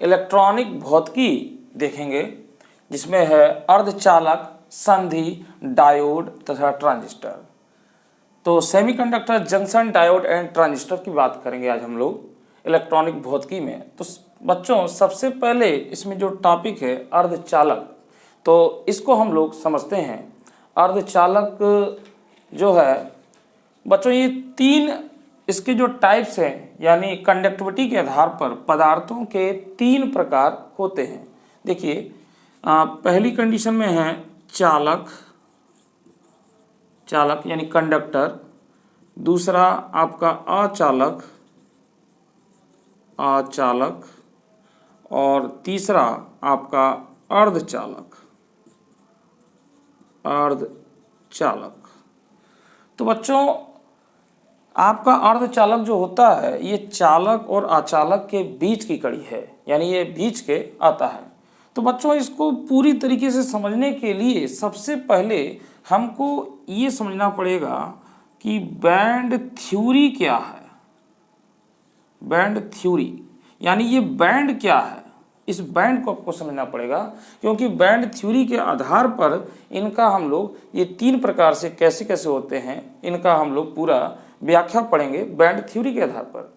Electronic भौतिकी देखेंगे, जिसमें है अर्धचालक, संधि, डायोड तथा ट्रांजिस्टर। तो semiconductor junction, diode and transistor की बात करेंगे आज हम लोग इलेक्ट्रॉनिक भौतिकी में। तो बच्चों सबसे पहले इसमें जो टॉपिक है अर्धचालक, तो इसको हम लोग समझते हैं। अर्धचालक जो है बच्चों, ये तीन इसके जो टाइप्स हैं, यानी कंडक्टिविटी के आधार पर पदार्थों के तीन प्रकार होते हैं। देखिए पहली कंडीशन में है चालक, चालक यानी कंडक्टर। दूसरा आपका अचालक, अचालक। और तीसरा आपका अर्धचालक, अर्धचालक। तो बच्चों आपका अर्धचालक जो होता है ये चालक और अचालक के बीच की कड़ी है, यानी ये बीच के आता है। तो बच्चों इसको पूरी तरीके से समझने के लिए सबसे पहले हमको ये समझना पड़ेगा कि बैंड थ्योरी क्या है। बैंड थ्योरी यानी ये बैंड क्या है, इस बैंड को आपको समझना पड़ेगा, क्योंकि बैंड थ्योरी के आधार पर इनका हम लोग ये तीन प्रकार से कैसे कैसे होते हैं इनका हम लोग पूरा व्याख्या पढ़ेंगे बैंड थ्योरी के आधार पर।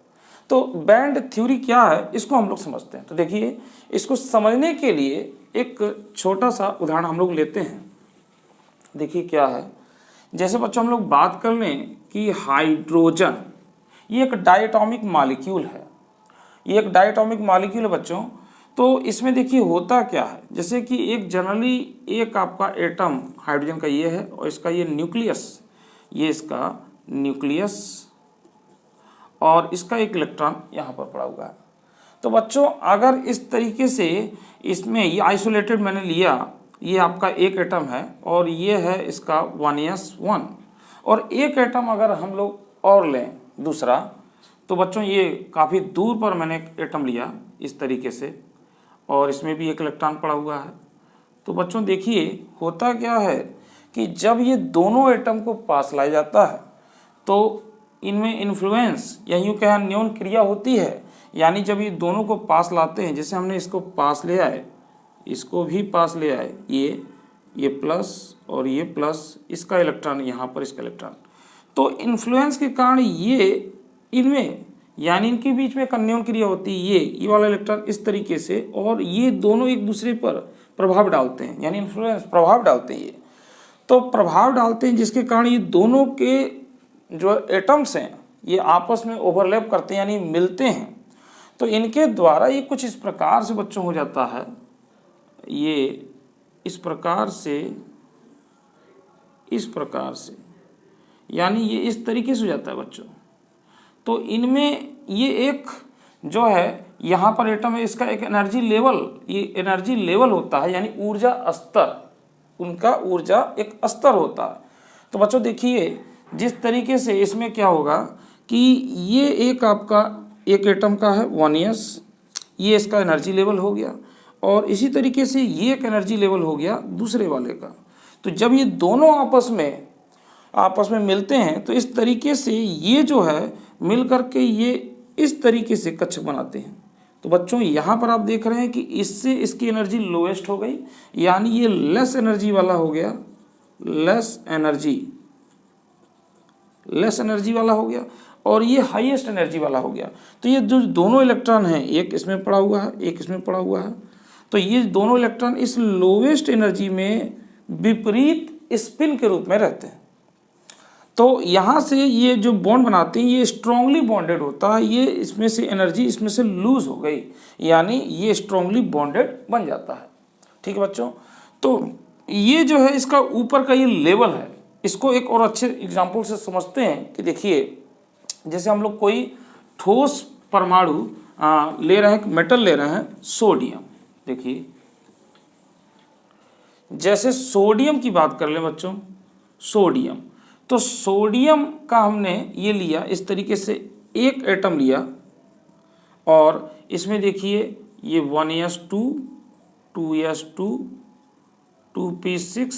तो बैंड थ्योरी क्या है इसको हम लोग समझते हैं। तो देखिए इसको समझने के लिए एक छोटा सा उदाहरण हम लोग लेते हैं। देखिए क्या है, जैसे बच्चों हम लोग बात कर लें कि हाइड्रोजन ये एक डायटोमिक मॉलिक्यूल है, ये एक डायटोमिक मॉलिक्यूल है बच्चों। तो इसमें देखिए होता क्या है, जैसे कि एक जनरली एक आपका एटम हाइड्रोजन का ये है और इसका ये न्यूक्लियस, ये इसका न्यूक्लियस और इसका एक इलेक्ट्रॉन यहाँ पर पड़ा हुआ है। तो बच्चों अगर इस तरीके से इसमें ये आइसोलेटेड मैंने लिया, ये आपका एक एटम है और ये है इसका 1s1, और एक एटम अगर हम लोग और लें दूसरा, तो बच्चों ये काफ़ी दूर पर मैंने एक एटम लिया इस तरीके से और इसमें भी एक इलेक्ट्रॉन पड़ा हुआ है। तो बच्चों देखिए होता क्या है कि जब ये दोनों एटम को पास लाया जाता है तो इनमें इन्फ्लुएंस या यूँ कहें अन्योन क्रिया होती है। यानी जब ये दोनों को पास लाते हैं, जैसे हमने इसको पास ले आए, इसको भी पास ले आए, ये प्लस और ये प्लस, इसका इलेक्ट्रॉन यहाँ पर, इसका इलेक्ट्रॉन, तो इन्फ्लुएंस के कारण ये इनमें यानी इनके बीच में एक अन्योन क्रिया होती है। ये वाला इलेक्ट्रॉन इस तरीके से, और ये दोनों एक दूसरे पर प्रभाव डालते हैं, यानी इन्फ्लुएंस प्रभाव डालते हैं। ये तो प्रभाव डालते हैं जिसके कारण ये दोनों के जो एटम्स हैं ये आपस में ओवरलैप करते हैं, यानी मिलते हैं। तो इनके द्वारा ये कुछ इस प्रकार से बच्चों हो जाता है, ये इस प्रकार से, इस प्रकार से, यानी ये इस तरीके से हो जाता है बच्चों। तो इनमें ये एक जो है यहाँ पर एटम है, इसका एक एनर्जी लेवल, ये एनर्जी लेवल होता है, यानी ऊर्जा स्तर, उनका ऊर्जा एक स्तर होता है। तो बच्चों देखिए जिस तरीके से इसमें क्या होगा कि ये एक आपका एक एटम का है 1s, ये इसका एनर्जी लेवल हो गया, और इसी तरीके से ये एक एनर्जी लेवल हो गया दूसरे वाले का। तो जब ये दोनों आपस में मिलते हैं तो इस तरीके से ये जो है मिल करके ये इस तरीके से कक्षक बनाते हैं। तो बच्चों यहाँ पर आप देख रहे हैं कि इससे इसकी एनर्जी लोएस्ट हो गई, यानी ये लेस एनर्जी वाला हो गया, लेस एनर्जी वाला हो गया, और ये हाईएस्ट एनर्जी वाला हो गया। तो ये जो दोनों इलेक्ट्रॉन हैं, एक इसमें पड़ा हुआ है, एक इसमें पड़ा हुआ है, तो ये दोनों इलेक्ट्रॉन इस लोवेस्ट एनर्जी में विपरीत स्पिन के रूप में रहते हैं। तो यहाँ से ये जो बॉन्ड बनाते हैं ये स्ट्रांगली बॉन्डेड होता है, ये इसमें से एनर्जी इसमें से लूज हो गई, यानी ये स्ट्रांगली बॉन्डेड बन जाता है। ठीक है बच्चों, तो ये जो है इसका ऊपर का ये लेवल है, इसको एक और अच्छे एग्जाम्पल से समझते हैं कि देखिए जैसे हम लोग कोई ठोस परमाणु ले रहे हैं, मेटल ले रहे हैं, सोडियम। देखिए जैसे सोडियम की बात कर लें बच्चों, सोडियम, तो सोडियम का हमने ये लिया इस तरीके से, एक एटम लिया और इसमें देखिए ये 1s2, 2s2, 2p6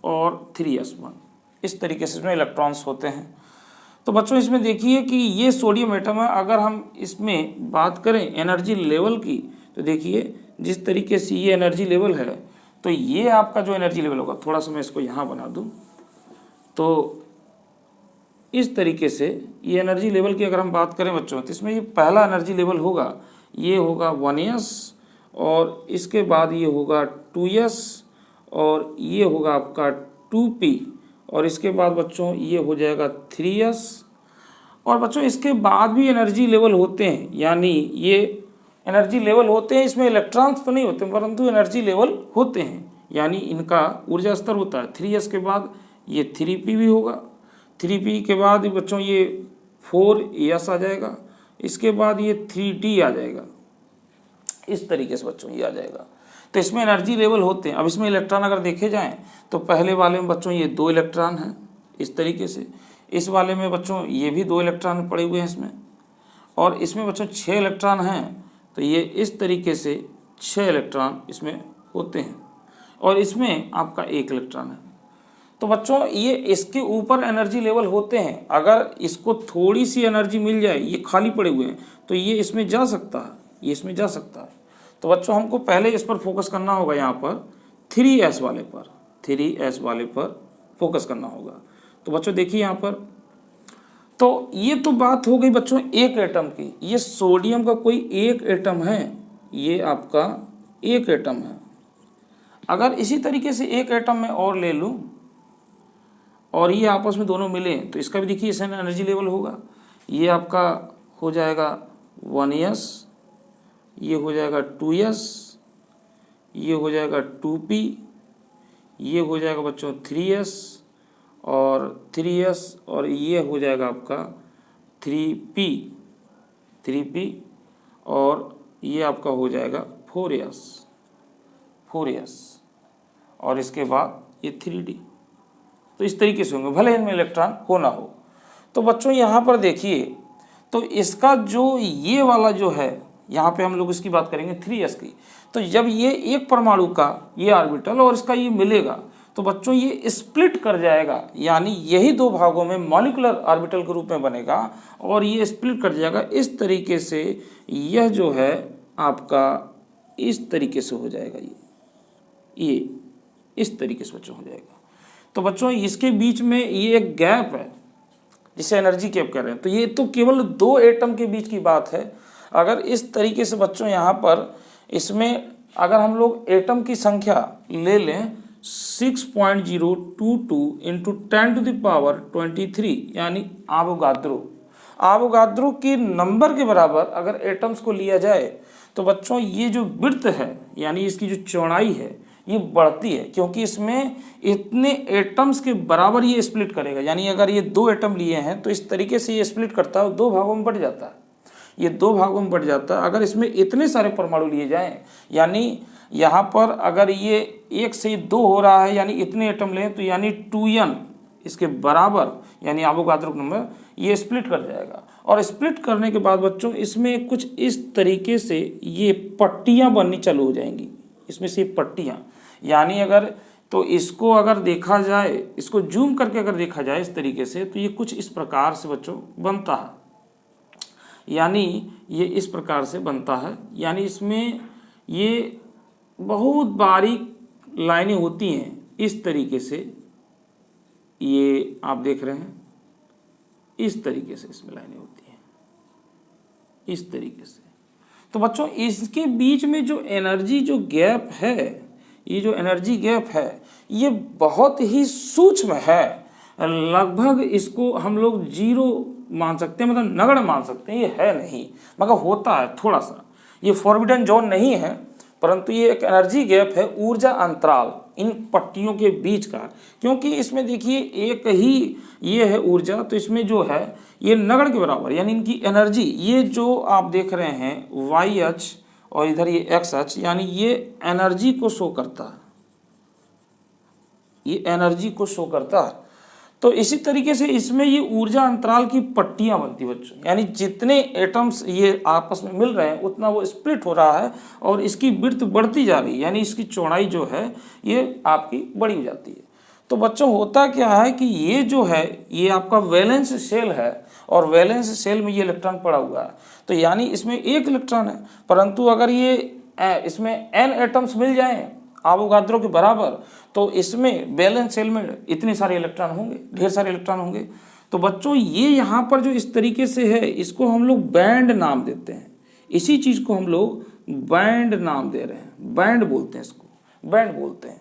और 3s1, इस तरीके से इसमें इलेक्ट्रॉन्स होते हैं। तो बच्चों इसमें देखिए कि ये सोडियम एटम है, अगर हम इसमें बात करें एनर्जी लेवल की तो देखिए जिस तरीके से ये एनर्जी लेवल है, तो ये आपका जो एनर्जी लेवल होगा, थोड़ा सा मैं इसको यहाँ बना दूँ, तो इस तरीके से ये एनर्जी लेवल की अगर हम बात करें बच्चों, तो इसमें ये पहला एनर्जी लेवल होगा, ये होगा 1s, और इसके बाद ये होगा 2s, और ये होगा आपका 2p, और इसके बाद बच्चों ये हो जाएगा 3s। और बच्चों इसके बाद भी एनर्जी लेवल होते हैं, यानी ये एनर्जी लेवल होते हैं, इसमें इलेक्ट्रॉन्स तो नहीं होते परंतु एनर्जी लेवल होते हैं, यानी इनका ऊर्जा स्तर होता है। 3s के बाद ये 3p भी होगा, 3p के बाद बच्चों ये 4s आ जाएगा, इसके बाद ये 3d आ जाएगा, इस तरीके से बच्चों ये आ जाएगा। तो इसमें एनर्जी लेवल होते हैं। अब इसमें इलेक्ट्रॉन अगर देखे जाएं तो पहले वाले में बच्चों ये 2 इलेक्ट्रॉन हैं इस तरीके से, इस वाले में बच्चों ये भी 2 इलेक्ट्रॉन पड़े हुए हैं इसमें, और इसमें बच्चों 6 इलेक्ट्रॉन हैं, तो ये इस तरीके से 6 इलेक्ट्रॉन इसमें होते हैं, और इसमें आपका 1 इलेक्ट्रॉन है। तो बच्चों ये इसके ऊपर एनर्जी लेवल होते हैं, अगर इसको थोड़ी सी एनर्जी मिल जाए, ये खाली पड़े हुए हैं, तो ये इसमें जा सकता है, ये इसमें जा सकता है। तो बच्चों हमको पहले इस पर फोकस करना होगा, यहाँ पर 3s वाले पर, 3s वाले पर फोकस करना होगा। तो बच्चों देखिए यहाँ पर, तो ये तो बात हो गई बच्चों एक एटम की, ये सोडियम का कोई एक एटम है, ये आपका एक एटम है। अगर इसी तरीके से एक एटम में और ले लूँ और ये आपस में दोनों मिले, तो इसका भी देखिए इसमें एनर्जी लेवल होगा, ये आपका हो जाएगा 1s, ये हो जाएगा 2s, ये हो जाएगा 2p, ये हो जाएगा बच्चों 3s और 3s, और ये हो जाएगा आपका 3p, और ये आपका हो जाएगा 4s, और इसके बाद ये 3d। तो इस तरीके से होंगे, भले इनमें इलेक्ट्रॉन हो ना हो। तो बच्चों यहाँ पर देखिए, तो इसका जो ये वाला जो है, यहाँ पे हम लोग इसकी बात करेंगे 3s की, तो जब ये एक परमाणु का ये ऑर्बिटल और इसका ये मिलेगा, तो बच्चों ये स्प्लिट कर जाएगा, यानी यही 2 भागों में मॉलिक्यूलर ऑर्बिटल के रूप में बनेगा, और ये स्प्लिट कर जाएगा इस तरीके से, यह जो है आपका इस तरीके से हो जाएगा, ये इस तरीके से बच्चों हो जाएगा। तो बच्चों इसके बीच में ये एक गैप है जिसे एनर्जी गैप कह रहे हैं। तो ये तो केवल 2 एटम के बीच की बात है। अगर इस तरीके से बच्चों यहाँ पर इसमें अगर हम लोग एटम की संख्या ले लें 6.022 इंटू 10⁻23, यानी आवोगाद्रो की नंबर के बराबर अगर एटम्स को लिया जाए, तो बच्चों ये जो विड्थ है, यानी इसकी जो चौड़ाई है, ये बढ़ती है, क्योंकि इसमें इतने एटम्स के बराबर ये स्प्लिट करेगा। यानी अगर ये 2 एटम लिए हैं तो इस तरीके से ये स्प्लिट करता है, 2 भागों में बढ़ जाता है, ये 2 भागों में बढ़ जाता है। अगर इसमें इतने सारे परमाणु लिए जाएं, यानी यहाँ पर अगर ये 1 से 2 हो रहा है, यानी इतने एटम लें, तो यानी 2n इसके बराबर, यानी आवोगाद्रो नंबर, ये स्प्लिट कर जाएगा। और स्प्लिट करने के बाद बच्चों इसमें कुछ इस तरीके से ये पट्टियाँ बननी चालू हो जाएंगी, इसमें से पट्टियाँ, यानी अगर तो इसको अगर देखा जाए, इसको जूम करके अगर देखा जाए इस तरीके से, तो ये कुछ इस प्रकार से बच्चों बनता है, यानी ये इस प्रकार से बनता है। यानी इसमें ये बहुत बारीक लाइनें होती हैं इस तरीके से, ये आप देख रहे हैं इस तरीके से इसमें लाइनें होती हैं इस तरीके से। तो बच्चों इसके बीच में जो एनर्जी जो गैप है, ये जो एनर्जी गैप है, ये बहुत ही सूक्ष्म है, लगभग इसको हम लोग 0 मान सकते हैं, मतलब नगण्य मान सकते हैं, ये है नहीं, मगर होता है थोड़ा सा। ये फॉरबिडन जोन नहीं है, परंतु ये एक एनर्जी गैप है, ऊर्जा अंतराल इन पट्टियों के बीच का, क्योंकि इसमें देखिए एक ही ये है ऊर्जा, तो इसमें जो है ये नगण्य के बराबर, यानी इनकी एनर्जी, ये जो आप देख रहे हैं YH और इधर ये XH, यानी ये एनर्जी को शो करता है, ये एनर्जी को शो करता है। तो इसी तरीके से इसमें ये ऊर्जा अंतराल की पट्टियां बनती है बच्चों, यानी जितने एटम्स ये आपस में मिल रहे हैं उतना वो स्प्लिट हो रहा है, और इसकी विड्थ बढ़ती जा रही है, यानी इसकी चौड़ाई जो है ये आपकी बड़ी हो जाती है। तो बच्चों होता क्या है कि ये जो है ये आपका वैलेंस शेल है, और वैलेंस शेल में ये इलेक्ट्रॉन पड़ा हुआ है, तो यानी इसमें 1 इलेक्ट्रॉन है, परंतु अगर ये इसमें n एटम्स मिल जाएं आवोगाद्रो के बराबर, तो इसमें बैलेंस सेल में इतने सारे इलेक्ट्रॉन होंगे, ढेर सारे इलेक्ट्रॉन होंगे। तो बच्चों ये यहाँ पर जो इस तरीके से है, इसको हम लोग बैंड नाम देते हैं। इसी चीज़ को हम लोग बैंड नाम दे रहे हैं, बैंड बोलते हैं इसको, बैंड बोलते हैं।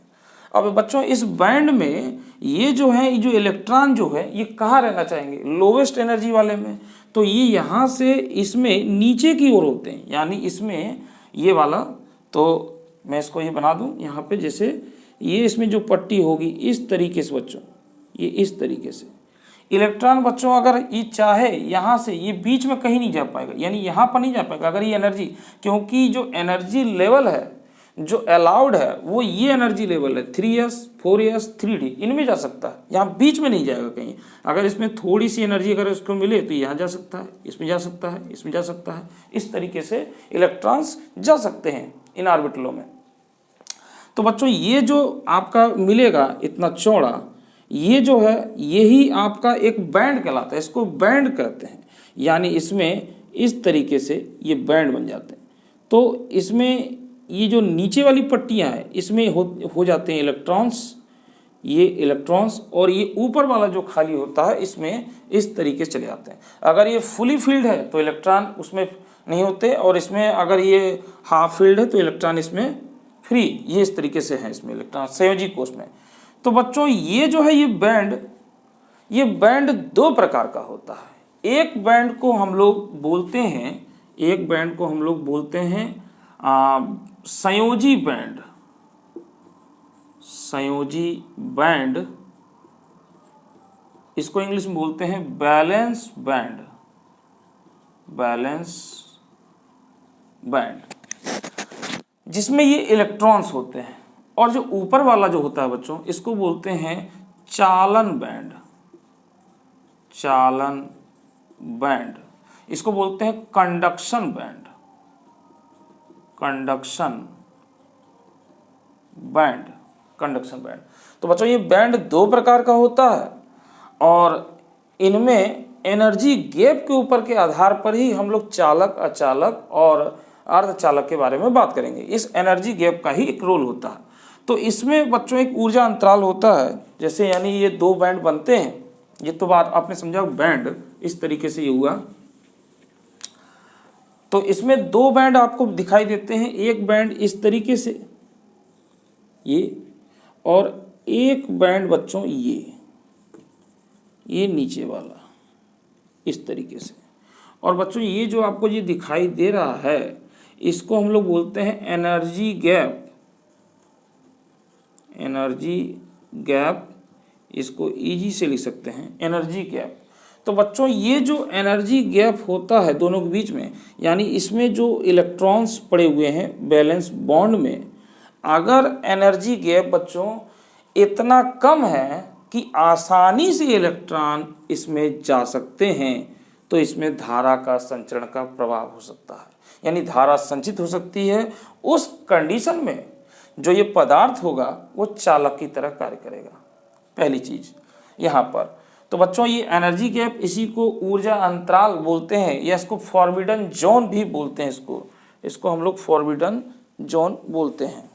अब बच्चों इस बैंड में ये जो है, ये जो इलेक्ट्रॉन जो है, ये कहाँ रहना चाहेंगे? लोवेस्ट एनर्जी वाले में। तो ये यहाँ से इसमें नीचे की ओर होते हैं, यानी इसमें ये वाला, तो मैं इसको ये बना दूं यहाँ पे, जैसे ये इसमें जो पट्टी होगी इस तरीके से बच्चों, ये इस तरीके से इलेक्ट्रॉन बच्चों अगर ये चाहे यहाँ से, ये बीच में कहीं नहीं जा पाएगा, यानी यहाँ पर नहीं जा पाएगा अगर ये एनर्जी, क्योंकि जो एनर्जी लेवल है जो अलाउड है वो ये एनर्जी लेवल है 3s 4s 3d, इनमें जा सकता है, यहाँ बीच में नहीं जाएगा कहीं। अगर इसमें थोड़ी सी एनर्जी अगर उसको मिले तो यहाँ जा सकता है, इसमें जा सकता है, इसमें जा सकता है, इस तरीके से इलेक्ट्रॉन्स जा सकते हैं इन ऑर्बिटलों में। तो बच्चों ये जो आपका मिलेगा इतना चौड़ा, ये जो है यही आपका एक बैंड कहलाता है, इसको बैंड कहते हैं। यानी इसमें इस तरीके से ये बैंड बन जाते हैं। तो इसमें ये जो नीचे वाली पट्टियां हैं इसमें हो जाते हैं इलेक्ट्रॉन्स, ये इलेक्ट्रॉन्स, और ये ऊपर वाला जो खाली होता है इसमें इस तरीके से चले जाते हैं। अगर ये फुली फील्ड है तो इलेक्ट्रॉन उसमें नहीं होते, और इसमें अगर ये हाफ फील्ड है तो इलेक्ट्रॉन इसमें फ्री, ये इस तरीके से है इसमें इलेक्ट्रॉन संयोजी कोष में। तो बच्चों ये जो है ये बैंड दो प्रकार का होता है। एक बैंड को हम लोग बोलते हैं संयोजी बैंड, संयोजी बैंड, इसको इंग्लिश में बोलते हैं बैलेंस बैंड, बैलेंस बैंड, जिसमें ये इलेक्ट्रॉन्स होते हैं। और जो ऊपर वाला जो होता है बच्चों, इसको बोलते हैं चालन बैंड, चालन बैंड, इसको बोलते हैं conduction band, conduction band, conduction band. तो बच्चों ये बैंड दो प्रकार का होता है, और इनमें एनर्जी गैप के ऊपर के आधार पर ही हम लोग चालक, अचालक और अर्धचालक के बारे में बात करेंगे। इस एनर्जी गैप का ही एक रोल होता है। तो इसमें बच्चों एक ऊर्जा अंतराल होता है, जैसे यानी ये दो बैंड बनते हैं, ये तो बात आपने समझा, बैंड इस तरीके से ये हुआ। तो इसमें दो बैंड आपको दिखाई देते हैं, एक बैंड इस तरीके से ये, और एक बैंड बच्चों ये नीचे वाला इस तरीके से। और बच्चों ये जो आपको ये दिखाई दे रहा है, इसको हम लोग बोलते हैं एनर्जी गैप, एनर्जी गैप, इसको इजी से लिख सकते हैं एनर्जी गैप। तो बच्चों ये जो एनर्जी गैप होता है दोनों के बीच में, यानी इसमें जो इलेक्ट्रॉन्स पड़े हुए हैं बैलेंस बॉन्ड में, अगर एनर्जी गैप बच्चों इतना कम है कि आसानी से इलेक्ट्रॉन इसमें जा सकते हैं, तो इसमें धारा का संचरण का प्रभाव हो सकता है, यानी धारा संचित हो सकती है। उस कंडीशन में जो ये पदार्थ होगा वो चालक की तरह कार्य करेगा, पहली चीज यहाँ पर। तो बच्चों ये एनर्जी गैप, इसी को ऊर्जा अंतराल बोलते हैं, या इसको फॉरबिडन जोन भी बोलते हैं, इसको हम लोग फॉरबिडन जोन बोलते हैं,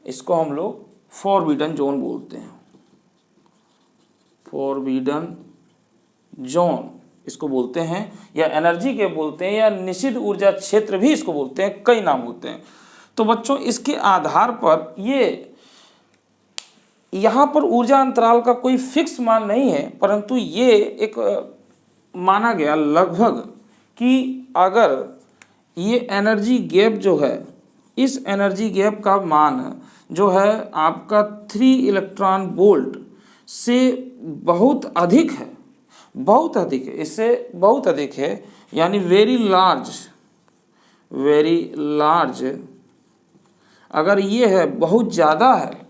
इसको हम लोग फॉरबिडन जोन बोलते हैं, फॉरबिडन जोन इसको बोलते हैं, या एनर्जी गैप बोलते हैं, या निषिद्ध ऊर्जा क्षेत्र भी इसको बोलते हैं, कई नाम होते हैं। तो बच्चों इसके आधार पर ये यहाँ पर ऊर्जा अंतराल का कोई फिक्स मान नहीं है, परंतु ये एक माना गया लगभग कि अगर ये एनर्जी गैप जो है, इस एनर्जी गैप का मान जो है आपका 3 इलेक्ट्रॉन वोल्ट से बहुत अधिक है, बहुत अधिक है, इससे बहुत अधिक है, यानी वेरी लार्ज अगर ये है, बहुत ज़्यादा है,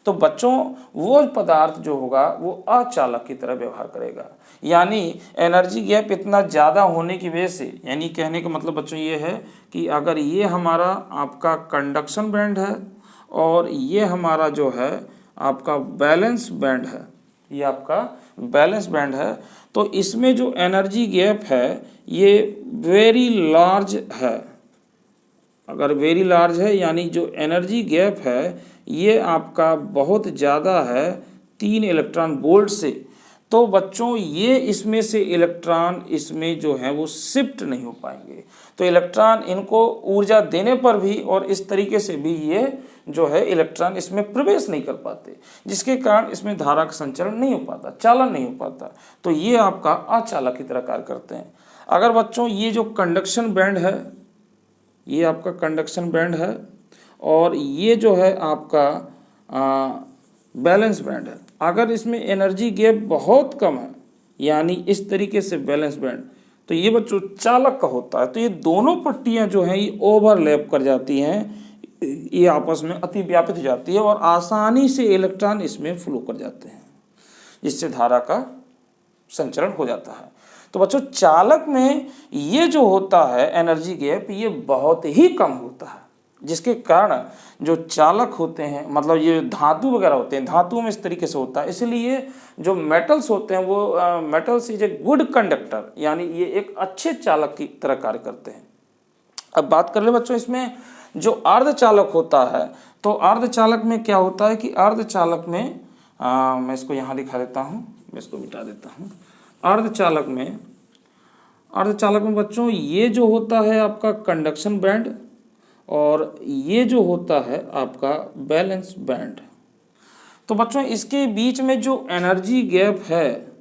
तो बच्चों वो पदार्थ जो होगा वो अचालक की तरह व्यवहार करेगा। यानी एनर्जी गैप इतना ज़्यादा होने की वजह से, यानी कहने का मतलब बच्चों ये है कि अगर ये हमारा आपका कंडक्शन बैंड है और ये हमारा जो है आपका बैलेंस बैंड है, ये आपका बैलेंस बैंड है, तो इसमें जो एनर्जी गैप है ये वेरी लार्ज है। अगर वेरी लार्ज है यानी जो एनर्जी गैप है ये आपका बहुत ज़्यादा है 3 इलेक्ट्रॉन वोल्ट से, तो बच्चों ये इसमें से इलेक्ट्रॉन इसमें जो है वो शिफ्ट नहीं हो पाएंगे। तो इलेक्ट्रॉन इनको ऊर्जा देने पर भी और इस तरीके से भी ये जो है इलेक्ट्रॉन इसमें प्रवेश नहीं कर पाते, जिसके कारण इसमें धारा का संचरण नहीं हो पाता, चालन नहीं हो पाता। तो ये आपका अचालक की तरह कार्य करते हैं। अगर बच्चों ये जो कंडक्शन बैंड है, ये आपका कंडक्शन बैंड है और ये जो है आपका बैलेंस बैंड है। अगर इसमें एनर्जी गैप बहुत कम है यानी इस तरीके से बैलेंस बैंड, तो ये बच्चों चालक का होता है। तो ये दोनों पट्टियां जो हैं ये ओवरलैप कर जाती हैं, ये आपस में अति व्यापित हो जाती है और आसानी से इलेक्ट्रॉन इसमें फ्लो कर जाते हैं, जिससे धारा का संचरण हो जाता है। तो बच्चों चालक में ये जो होता है एनर्जी गैप ये बहुत ही कम होता है, जिसके कारण जो चालक होते हैं मतलब ये धातु वगैरह होते हैं, धातुओं में इस तरीके से होता है। इसलिए जो मेटल्स होते हैं वो metals is a good conductor, यानी ये एक अच्छे चालक की तरह कार्य करते हैं। अब बात कर ले बच्चों इसमें जो अर्धचालक होता है, तो अर्धचालक में क्या होता है कि अर्धचालक में मैं इसको यहाँ दिखा देता हूँ, मैं इसको मिटा देता हूँ। अर्धचालक में बच्चों ये जो होता है आपका कंडक्शन बैंड और ये जो होता है आपका बैलेंस बैंड। तो बच्चों इसके बीच में जो एनर्जी गैप है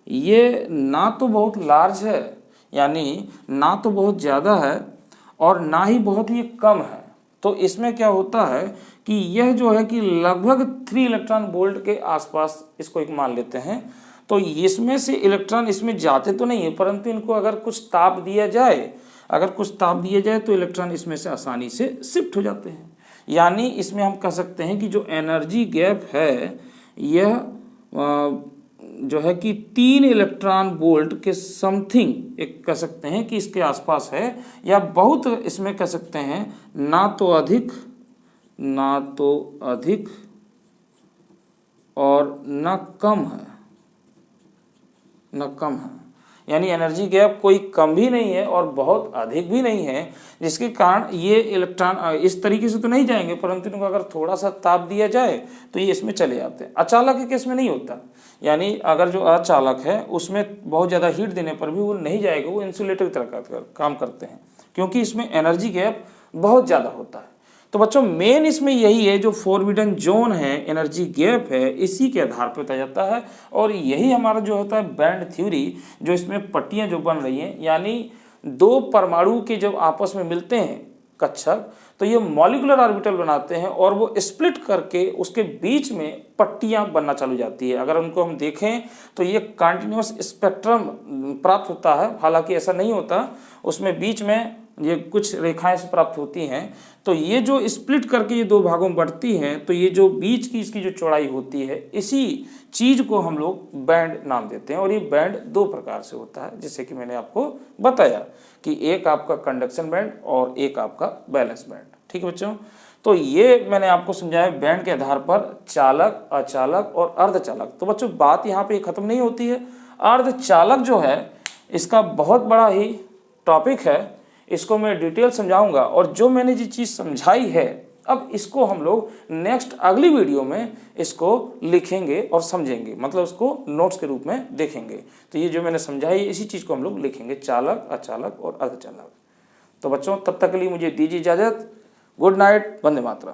ये ना तो बहुत लार्ज है यानी ना तो बहुत ज़्यादा है और ना ही बहुत ही कम है। तो इसमें क्या होता है कि यह जो है कि लगभग 3 इलेक्ट्रॉन वोल्ट के आसपास इसको एक मान लेते हैं। तो इसमें से इलेक्ट्रॉन इसमें जाते तो नहीं है, परंतु इनको अगर कुछ ताप दिया जाए तो इलेक्ट्रॉन इसमें से आसानी से शिफ्ट हो जाते हैं। यानी इसमें हम कह सकते हैं कि जो एनर्जी गैप है यह जो है कि 3 इलेक्ट्रॉन वोल्ट के समथिंग एक कह सकते हैं कि इसके आसपास है, या बहुत इसमें कह सकते हैं ना तो अधिक और ना कम है। यानी एनर्जी गैप कोई कम भी नहीं है और बहुत अधिक भी नहीं है, जिसके कारण ये इलेक्ट्रॉन इस तरीके से तो नहीं जाएंगे, परंतु इनको अगर थोड़ा सा ताप दिया जाए तो ये इसमें चले जाते हैं। अचालक के केस में नहीं होता, यानी अगर जो अचालक है उसमें बहुत ज़्यादा हीट देने पर भी वो नहीं जाएगा, वो इंसुलेटर की तरह काम करते हैं, क्योंकि इसमें एनर्जी गैप बहुत ज़्यादा होता है। तो बच्चों मेन इसमें यही है, जो फॉरबिडन जोन है एनर्जी गैप है, इसी के आधार पर बताया जाता है। और यही हमारा जो होता है बैंड थ्योरी, जो इसमें पट्टियां जो बन रही हैं, यानी 2 परमाणु के जब आपस में मिलते हैं कक्षक, तो ये मॉलिक्यूलर ऑर्बिटल बनाते हैं और वो स्प्लिट करके उसके बीच में पट्टियां बनना चालू जाती है। अगर उनको हम देखें तो ये कंटिन्यूअस स्पेक्ट्रम प्राप्त होता है, हालांकि ऐसा नहीं होता, उसमें बीच में ये कुछ रेखाएं से प्राप्त होती हैं। तो ये जो स्प्लिट करके ये 2 भागों में बढ़ती हैं, तो ये जो बीच की इसकी जो चौड़ाई होती है, इसी चीज़ को हम लोग बैंड नाम देते हैं। और ये बैंड 2 प्रकार से होता है, जैसे कि मैंने आपको बताया कि एक आपका कंडक्शन बैंड और एक आपका बैलेंस बैंड। ठीक है बच्चों, तो ये मैंने आपको समझाया बैंड के आधार पर चालक, अचालक और अर्धचालक। तो बच्चों बात यहाँ पे खत्म नहीं होती है। अर्धचालक जो है इसका बहुत बड़ा ही टॉपिक है, इसको मैं डिटेल समझाऊंगा। और जो मैंने जो चीज़ समझाई है अब इसको हम लोग नेक्स्ट अगली वीडियो में इसको लिखेंगे और समझेंगे, मतलब उसको नोट्स के रूप में देखेंगे। तो ये जो मैंने समझाई इसी चीज़ को हम लोग लिखेंगे, चालक, अचालक और अर्धचालक। तो बच्चों तब तक के लिए मुझे दीजिए इजाज़त। Good night, Vande Mataram.